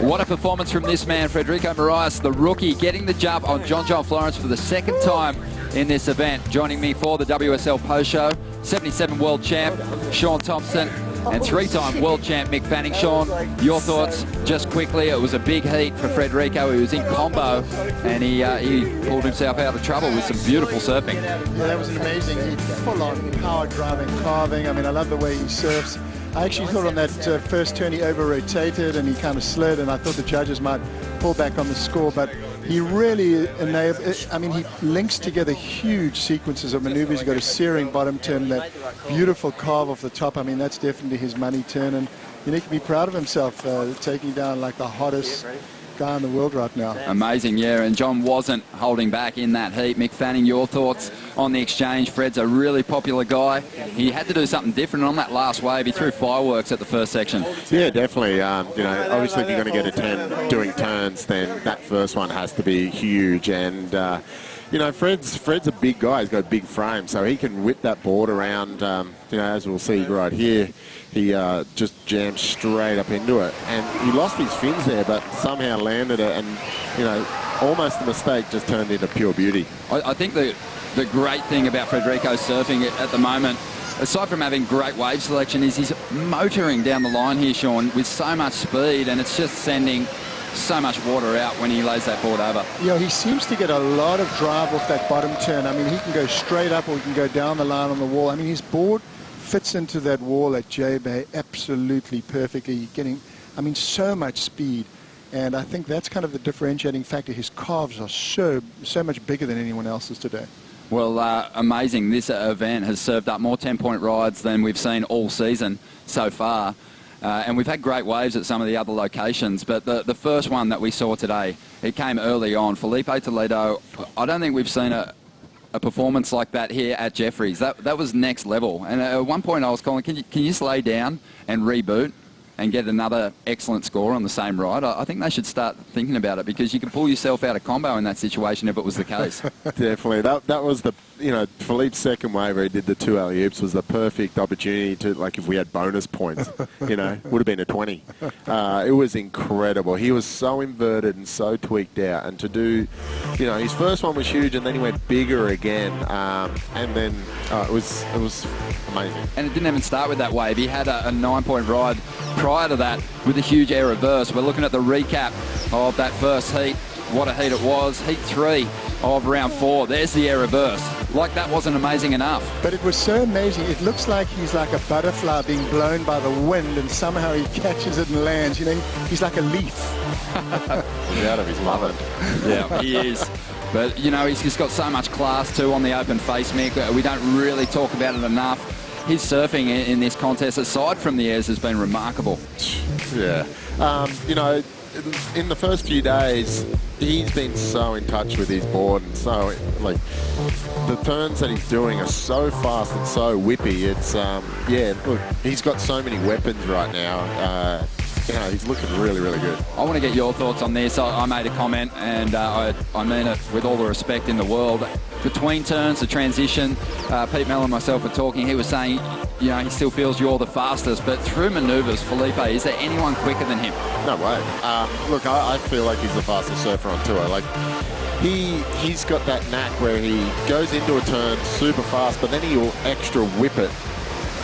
What a performance from this man, Frederico Morais, the rookie, getting the jump on John John Florence for the second time in this event. Joining me for the WSL post show, 77 world champ Shaun Tomson and 3-time world champ Mick Fanning. Shaun, your thoughts just quickly. It was a big heat for Frederico. He was in combo and he pulled himself out of trouble with some beautiful surfing. Yeah, that was an amazing heat. Full-on power driving, carving. I mean, I love the way he surfs. I actually thought on that first turn he over-rotated and he kind of slid, and I thought the judges might pull back on the score, but he really enabled. I mean, he links together huge sequences of maneuvers. He got a searing bottom turn, that beautiful carve off the top. I mean, that's definitely his money turn, and you know, he can be proud of himself taking down like the hottest guy in the world right now. Amazing, yeah, and John wasn't holding back in that heat. Mick Fanning, your thoughts on the exchange? Fred's a really popular guy. He had to do something different on that last wave. He threw fireworks at the first section. Yeah, definitely. You know, obviously if you're going to get a 10 doing turns, then that first one has to be huge. And you know, Fred's a big guy. He's got a big frame, so he can whip that board around. You know, as we'll see right here, he just jammed straight up into it, and he lost his fins there, but somehow landed it, and you know, almost a mistake just turned into pure beauty. I think the great thing about Frederico surfing at the moment, aside from having great wave selection, is he's motoring down the line here, Shaun, with so much speed, and it's just sending so much water out when he lays that board over. Yeah, he seems to get a lot of drive off that bottom turn. I mean, he can go straight up or he can go down the line on the wall. I mean, his board fits into that wall at Jbay absolutely perfectly, getting, I mean, so much speed. And I think that's kind of the differentiating factor. His calves are so much bigger than anyone else's today. Well, amazing. This event has served up more 10-point rides than we've seen all season so far. And we've had great waves at some of the other locations, but the first one that we saw today, it came early on. Filipe Toledo, I don't think we've seen a performance like that here at Jeffries. That was next level. And at one point I was calling, can you just lay down and reboot and get another excellent score on the same ride? I think they should start thinking about it, because you can pull yourself out of combo in that situation if it was the case. Definitely. That was the, you know, Filipe's second wave where he did the 2 alley-oops was the perfect opportunity to, like, if we had bonus points, you know, would have been a 20. It was incredible. He was so inverted and so tweaked out, and to do, you know, his first one was huge, and then he went bigger again, and then it was amazing. And it didn't even start with that wave. He had a 9-point ride prior to that with a huge air reverse. We're looking at the recap of that first heat. What a heat it was. Heat 3 of round 4. There's the air reverse. Like that wasn't amazing enough. But it was so amazing. It looks like he's like a butterfly being blown by the wind, and somehow he catches it and lands. You know, he's like a leaf. He's out of his mind. Yeah, he is. But, you know, he's just got so much class too on the open face, Mick. We don't really talk about it enough. His surfing in this contest, aside from the airs, has been remarkable. Yeah. You know, in the first few days, he's been so in touch with his board, and so, like, the turns that he's doing are so fast and so whippy. It's, yeah, look, he's got so many weapons right now. You know, he's looking really, really good. I want to get your thoughts on this. I made a comment, and I mean it with all the respect in the world. Between turns, the transition, Pete Mel and myself were talking. He was saying, you know, he still feels you're the fastest, but through manoeuvres, Filipe, is there anyone quicker than him? No way. Look, I feel like he's the fastest surfer on tour. Like, he's got that knack where he goes into a turn super fast, but then he'll extra whip it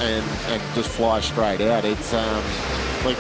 and just fly straight out. It's like,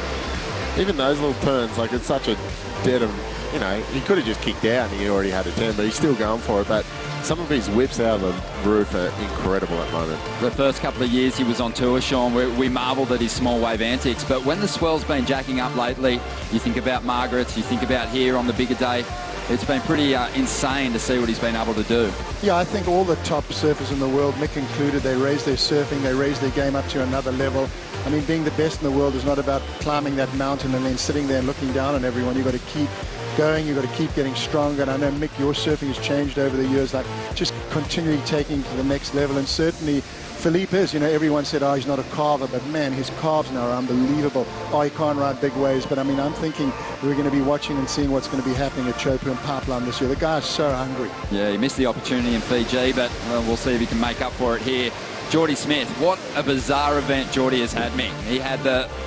even those little turns, like, it's such a dead of, you know, he could have just kicked out and he already had a 10, but he's still going for it. But some of his whips out of the roof are incredible at the moment. The first couple of years he was on tour, Shaun, we marvelled at his small wave antics, but when the swell's been jacking up lately, you think about Margaret's, you think about here on the bigger day, it's been pretty insane to see what he's been able to do. Yeah, I think all the top surfers in the world, Mick included, they raised their surfing, they raised their game up to another level. I mean, being the best in the world is not about climbing that mountain and then sitting there and looking down on everyone. You've got to keep going, you've got to keep getting stronger. And I know, Mick, your surfing has changed over the years, like just continually taking to the next level. And certainly Filipe is, you know, everyone said, oh, he's not a carver, but man, his calves now are unbelievable. Oh, he can't ride big waves, but I mean, I'm thinking we're going to be watching and seeing what's going to be happening at Chopu and Pipeline this year. The guy's so hungry. Yeah, he missed the opportunity in Fiji, but we'll see if he can make up for it here Jordy Smith. What a bizarre event Jordy has had, Mick. He had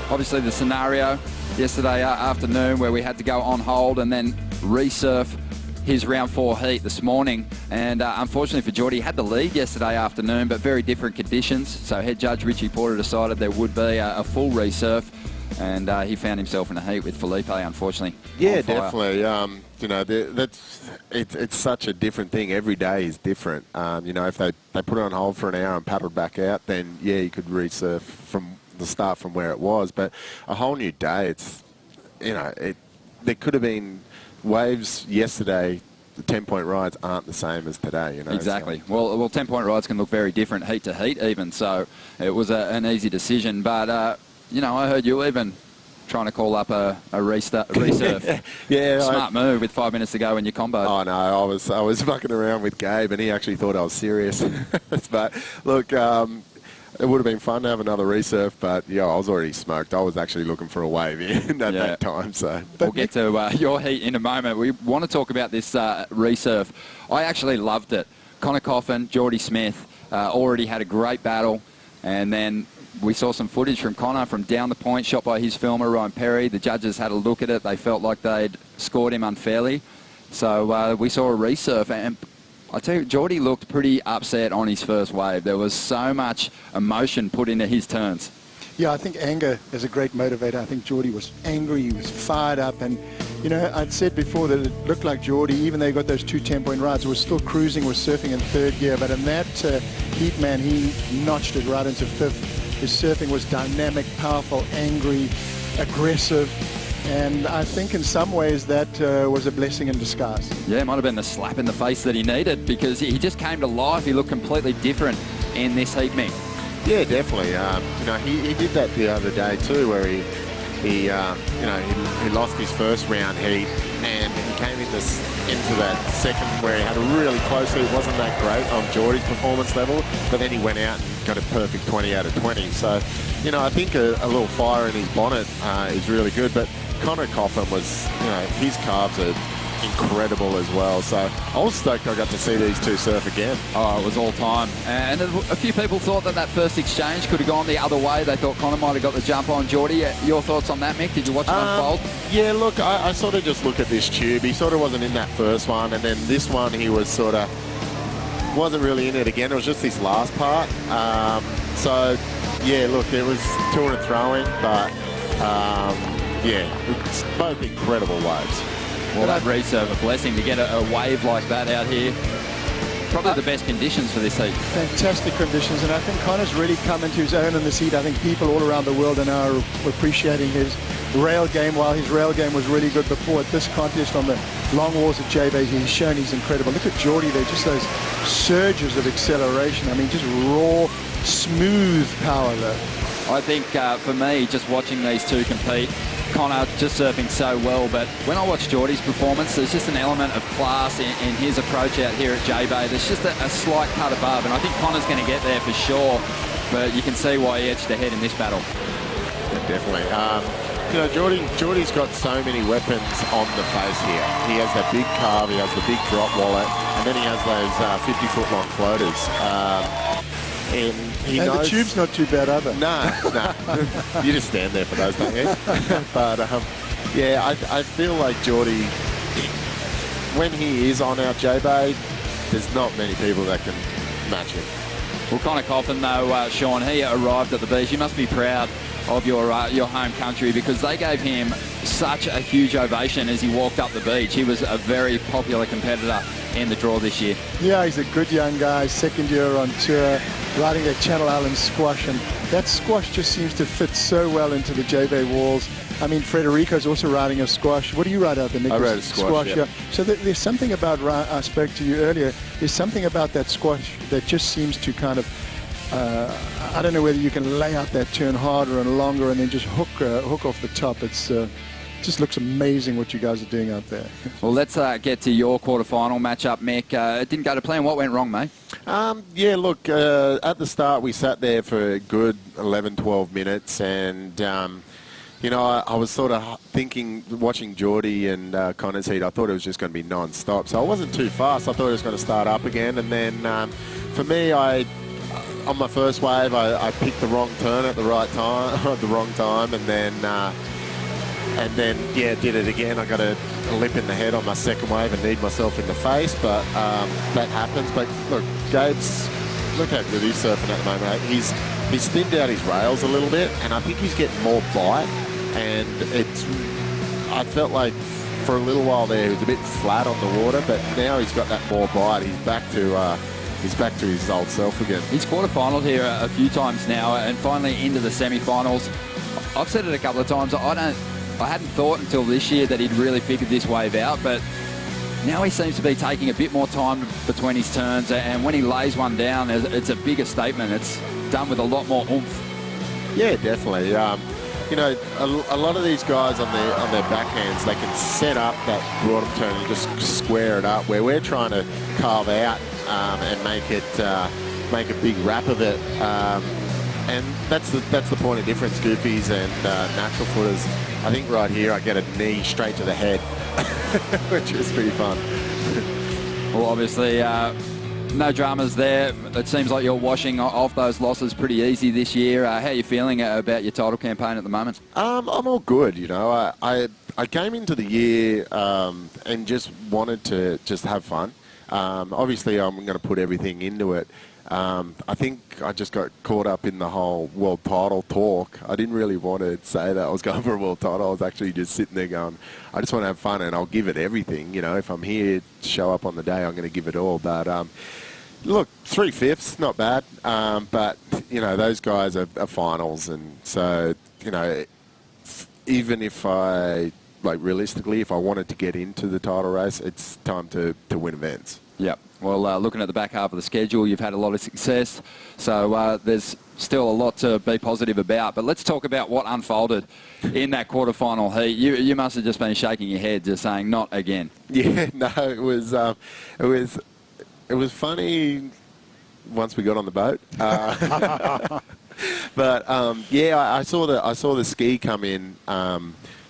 obviously the scenario yesterday afternoon where we had to go on hold and then resurf his round 4 heat this morning. And unfortunately for Jordy, he had the lead yesterday afternoon, but very different conditions. So head judge Richie Porter decided there would be a full resurf, and he found himself in a heat with Filipe, unfortunately. Yeah, definitely. You know, it's such a different thing. Every day is different. You know, if they put it on hold for an hour and paddled back out, then yeah, you could resurf from the start from where it was. But a whole new day. It's, you know, there could have been waves yesterday. The 10-point rides aren't the same as today, you know. Exactly. So. Well, 10-point rides can look very different heat to heat even. So it was an easy decision. But you know, I heard you even trying to call up a resurf. Yeah, smart move with 5 minutes to go in your combo. Oh no, I was mucking around with Gabe, and he actually thought I was serious. But look, it would have been fun to have another resurf, but yeah, I was already smoked. I was actually looking for a wave in at that time. So we'll get to your heat in a moment. We want to talk about this resurf. I actually loved it. Connor Coffin, Jordy Smith already had a great battle, and then we saw some footage from Connor from down the point, shot by his filmer, Ryan Perry. The judges had a look at it. They felt like they'd scored him unfairly. So we saw a resurf, and I tell you, Jordy looked pretty upset on his first wave. There was so much emotion put into his turns. Yeah, I think anger is a great motivator. I think Jordy was angry, he was fired up, and you know, I'd said before that it looked like Jordy, even though he got those 2 10-point rides, was still cruising, was surfing in 3rd gear, but in that heat, man, he notched it right into 5th. His surfing was dynamic, powerful, angry, aggressive, and I think in some ways that was a blessing in disguise. Yeah, it might have been the slap in the face that he needed, because he just came to life. He looked completely different in this heat, Mick. Yeah, definitely. You know, he did that the other day too, where he you know, he lost his first round heat, and he came into that second where he had a really close heat. It wasn't that great on Jordy's performance level, but then he went out and got a perfect 20 out of 20. So, you know, I think a little fire in his bonnet is really good, but Connor Coffin was, you know, his calves are incredible as well. So I was stoked I got to see these two surf again. Oh, it was all time. And a few people thought that first exchange could have gone the other way. They thought Connor might have got the jump on Jordy. Your thoughts on that, Mick? Did you watch it unfold? Yeah, look, I sort of just look at this tube. He sort of wasn't in that first one, and then this one he was sort of wasn't really in it again. It was just this last part. So, yeah, look, it was to and throwing, but yeah, it's both incredible waves. Well, that resurf, a blessing to get a wave like that out here. Probably the best conditions for this heat. Fantastic conditions, and I think Connor's really come into his own in this heat. I think people all around the world are now appreciating his rail game, while his rail game was really good before. At this contest on the long walls at Jbay, he's shown he's incredible. Look at Jordy there, just those surges of acceleration. I mean, just raw, smooth power there. I think for me, just watching these two compete, Connor just surfing so well, but when I watch Jordy's performance, there's just an element of class in his approach out here at Jbay. There's just a slight cut above, and I think Connor's going to get there for sure, but you can see why he edged ahead in this battle. Yeah, definitely. You know, Jordy's got so many weapons on the face here. He has that big carve, he has the big drop wallet, and then he has those 50-foot long floaters. And the tube's not too bad either. No. You just stand there for those, don't you? But, yeah, I feel like Jordy, when he is on our Jbay, there's not many people that can match him. Well, Connor Coffin, though, Shaun, he arrived at the beach. You must be proud of your home country, because they gave him such a huge ovation as he walked up the beach. He was a very popular competitor in the draw this year. Yeah, he's a good young guy, second year on tour, riding a Channel Islands squash, and that squash just seems to fit so well into the Jbay walls. I mean, Frederico's also riding a squash. What do you ride out there, Mick? I ride a squash, yeah. So there's something about, I spoke to you earlier, there's something about that squash that just seems to kind of, I don't know whether you can lay out that turn harder and longer and then just hook off the top. It's just looks amazing what you guys are doing out there. Well, let's get to your quarterfinal matchup, Mick. It didn't go to plan. What went wrong, mate? Yeah, look, at the start we sat there for a good 11, 12 minutes, and you know, I was sort of thinking, watching Jordy and Connor's heat, I thought it was just going to be non-stop. So I wasn't too fast. I thought it was going to start up again. And then for me, I on my first wave, I picked the wrong turn at the right time, at the wrong time, and then yeah, did it again. I got a lip in the head on my second wave and kneed myself in the face, but that happens. But look, Gabe's, look how good he's surfing at the moment. He's thinned out his rails a little bit, and I think he's getting more bite. And I felt like for a little while there he was a bit flat on the water, but now he's got that more bite. He's back to his old self again. He's quarterfinaled here a few times now, and finally into the semi-finals. I've said it a couple of times. I hadn't thought until this year that he'd really figured this wave out, but now he seems to be taking a bit more time between his turns, and when he lays one down, it's a bigger statement. It's done with a lot more oomph. Yeah, definitely. You know, a lot of these guys on their backhands, they can set up that bottom turn and just square it up, where we're trying to carve out and make a big wrap of it. And that's the point of difference, goofies and natural footers. I think right here I get a knee straight to the head, which is pretty fun. Well, obviously, no dramas there. It seems like you're washing off those losses pretty easy this year. How are you feeling about your title campaign at the moment? I'm all good, you know. I came into the year and just wanted to just have fun. Obviously, I'm going to put everything into it. I think I just got caught up in the whole world title talk. I didn't really want to say that I was going for a world title. I was actually just sitting there going, I just want to have fun and I'll give it everything. You know, if I'm here to show up on the day, I'm going to give it all. But look, 3/5, not bad. But, you know, those guys are finals. And so, you know, even if realistically, if I wanted to get into the title race, it's time to win events. Yep. Well, looking at the back half of the schedule, you've had a lot of success, so there's still a lot to be positive about. But let's talk about what unfolded in that quarterfinal heat. You must have just been shaking your head, just saying, "Not again." Yeah, no, it was funny once we got on the boat. But yeah, I saw the ski come in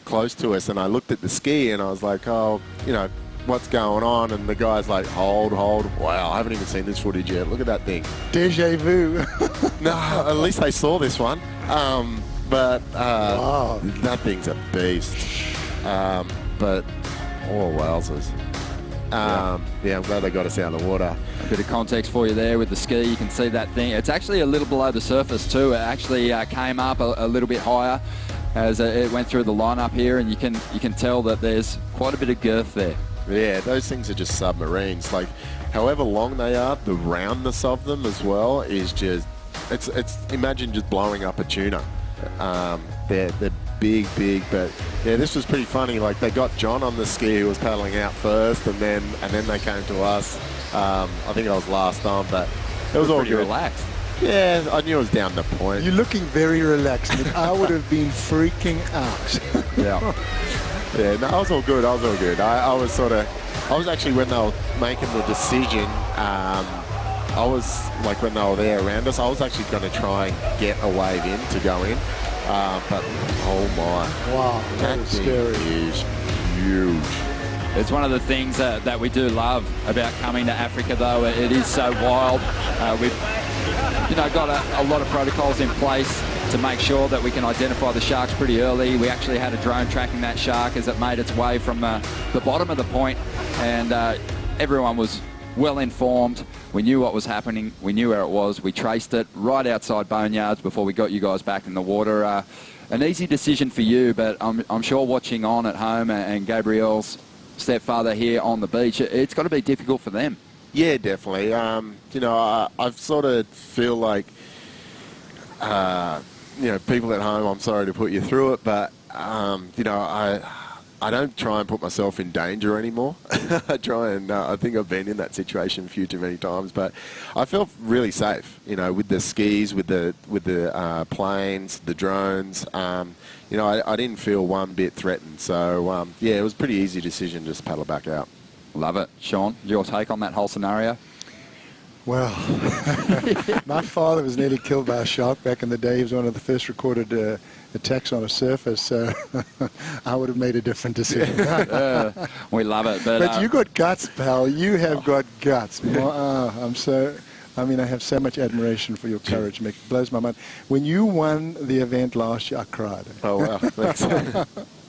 close to us, and I looked at the ski, and I was like, oh, you know, what's going on? And the guy's like, hold. Wow, I haven't even seen this footage yet. Look at that thing. Deja vu. No, at least they saw this one. But wow. That thing's a beast. But, oh, wowzers. Yeah, I'm glad they got us out of the water. A bit of context for you there with the ski. You can see that thing. It's actually a little below the surface too. It actually came up a little bit higher as it went through the lineup here, and you can tell that there's quite a bit of girth there. Yeah, those things are just submarines. Like, however long they are, the roundness of them as well is just, it's imagine just blowing up a tuna. They're big, but yeah, this was pretty funny. Like, they got John on the ski who was paddling out first, and then they came to us. I think I was last on, but it was all pretty good. Relaxed. Yeah, I knew it was down the point. You're looking very relaxed, Mick. I would have been freaking out. Yeah. Yeah, no, I was all good. I was actually, when they were making the decision, I was, like, when they were there around us, I was actually going to try and get a wave in to go in. But, oh my. Wow, that is scary. Is huge. It's one of the things that we do love about coming to Africa, though. It is so wild. We've got a lot of protocols in place to make sure that we can identify the sharks pretty early. We actually had a drone tracking that shark as it made its way from the bottom of the point, and everyone was well informed. We knew what was happening. We knew where it was. We traced it right outside Boneyards before we got you guys back in the water. An easy decision for you, but I'm sure watching on at home and Gabrielle's stepfather here on the beach, it's got to be difficult for them. Yeah, definitely. You know, I sort of feel like, you know, people at home, I'm sorry to put you through it, but, you know, I don't try and put myself in danger anymore. I try and, I think I've been in that situation a few too many times, but I felt really safe, you know, with the skis, with the planes, the drones. You know, I didn't feel one bit threatened. So, yeah, it was a pretty easy decision just to paddle back out. Love it. Shaun, your take on that whole scenario? Well, my father was nearly killed by a shark back in the day. He was one of the first recorded attacks on a surfer, so I would have made a different decision. We love it. But you got guts, pal. You have got guts. I'm so I mean, I have so much admiration for your courage, Mick. It blows my mind. When you won the event last year, I cried. Oh, wow. Thanks.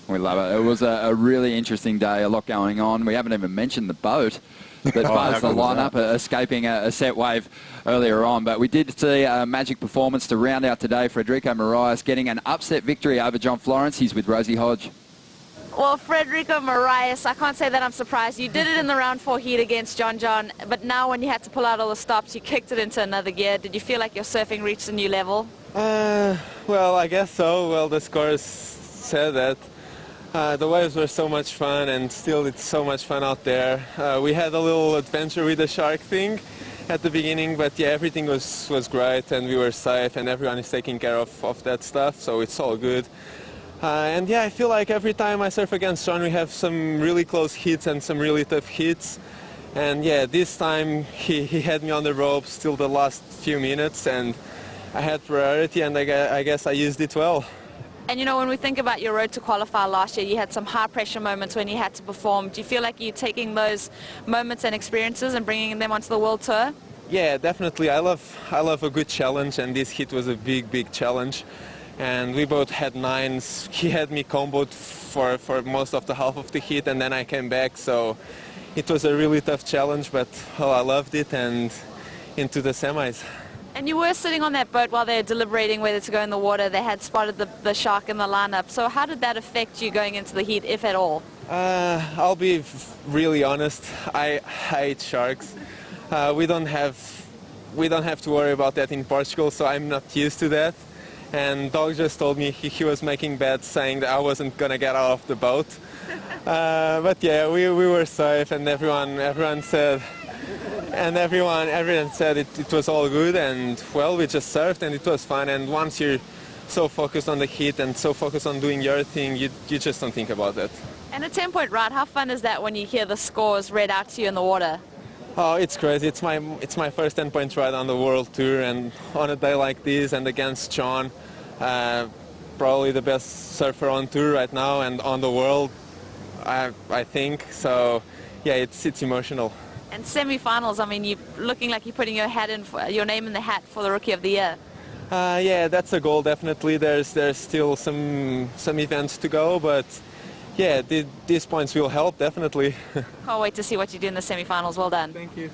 We love it. It was a really interesting day, a lot going on. We haven't even mentioned the boat that buzzed the lineup, escaping a set wave earlier on. But we did see a magic performance to round out today. Frederico Morais getting an upset victory over John Florence. He's with Rosie Hodge. Well, Frederico Morais, I can't say that I'm surprised. You did it in the round 4 heat against John John, but now when you had to pull out all the stops, you kicked it into another gear. Did you feel like your surfing reached a new level? Well, I guess so. Well, the scores said that. The waves were so much fun, and still it's so much fun out there. We had a little adventure with the shark thing at the beginning, but yeah, everything was great, and we were safe, and everyone is taking care of that stuff, so it's all good. And yeah, I feel like every time I surf against Shaun, we have some really close hits and some really tough hits. And yeah, this time he had me on the ropes till the last few minutes, and I had priority, and I guess I used it well. And you know, when we think about your road to qualify last year, you had some high pressure moments when you had to perform. Do you feel like you're taking those moments and experiences and bringing them onto the world tour? Yeah, definitely. I love a good challenge, and this hit was a big challenge. And we both had 9s. He had me comboed for most of the half of the hit, and then I came back. So it was a really tough challenge, but I loved it, and into the semis. And you were sitting on that boat while they were deliberating whether to go in the water. They had spotted the shark in the lineup. So how did that affect you going into the heat, if at all? I'll be really honest. I hate sharks. We don't have to worry about that in Portugal, so I'm not used to that. And Dog just told me he was making bets saying that I wasn't gonna get out of the boat. But yeah, we were safe, and everyone said. And everyone said it was all good, and well, we just surfed and it was fun. And once you're so focused on the heat and so focused on doing your thing, you just don't think about that. And a 10-point ride, how fun is that when you hear the scores read out to you in the water? Oh, it's crazy. It's my first 10-point ride on the World Tour, and on a day like this and against Shaun, probably the best surfer on tour right now and on the world, I think. So yeah, it's emotional. And semi-finals, I mean, you're looking like you're putting your name in the hat for the Rookie of the Year. Yeah, that's a goal, definitely. There's still some events to go, but yeah, these points will help, definitely. Can't wait to see what you do in the semi-finals. Well done. Thank you.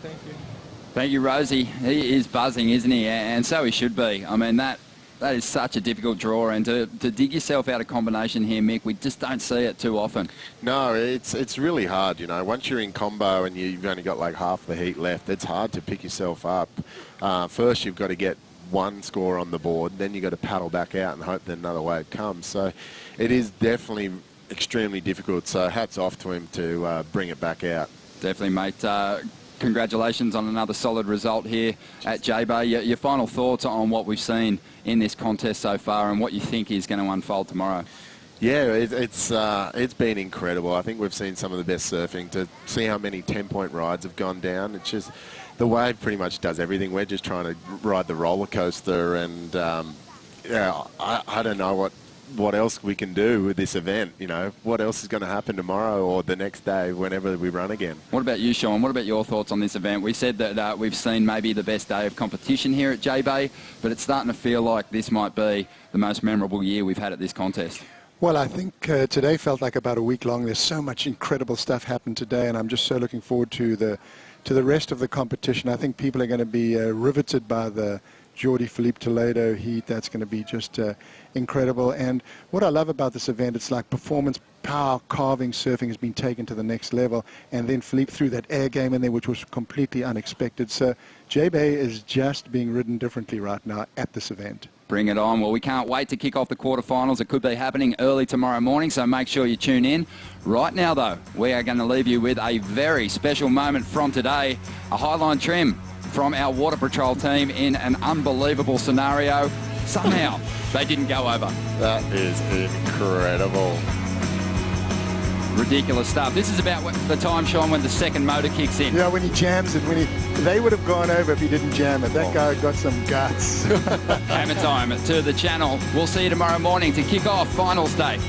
Thank you, Rosie. He is buzzing, isn't he? And so he should be. I mean, that is such a difficult draw, and to dig yourself out of combination here, Mick, we just don't see it too often. No, it's really hard, you know. Once you're in combo and you've only got like half the heat left, it's hard to pick yourself up. First, you've got to get one score on the board, then you've got to paddle back out and hope that another wave comes. So it is definitely extremely difficult. So hats off to him to bring it back out. Definitely, mate. Congratulations on another solid result here at Jbay. Your final thoughts on what we've seen in this contest so far and what you think is going to unfold tomorrow? Yeah, it's been incredible. I think we've seen some of the best surfing. To see how many 10-point rides have gone down, it's just the wave pretty much does everything. We're just trying to ride the roller coaster, and yeah, I don't know what else we can do with this event. You know, what else is going to happen tomorrow or the next day whenever we run again. What about you, Shaun? What about your thoughts on this event? We said that we've seen maybe the best day of competition here at Jbay, but it's starting to feel like this might be the most memorable year we've had at this contest. Well, I think today felt like about a week long. There's so much incredible stuff happened today, and I'm just so looking forward to the rest of the competition. I think people are going to be riveted by the Jordy Filipe Toledo heat. That's going to be just incredible. And what I love about this event, it's like performance, power, carving, surfing has been taken to the next level. And then Filipe threw that air game in there, which was completely unexpected. So Jbay is just being ridden differently right now at this event. Bring it on. Well, we can't wait to kick off the quarterfinals. It could be happening early tomorrow morning, so make sure you tune in. Right now, though, we are going to leave you with a very special moment from today, a highline trim from our Water Patrol team in an unbelievable scenario. Somehow, they didn't go over. That is incredible. Ridiculous stuff. This is about the time, Shaun, when the second motor kicks in. Yeah, when he jams it, they would have gone over if he didn't jam it. That guy got some guts. Hammer time to the channel. We'll see you tomorrow morning to kick off finals day.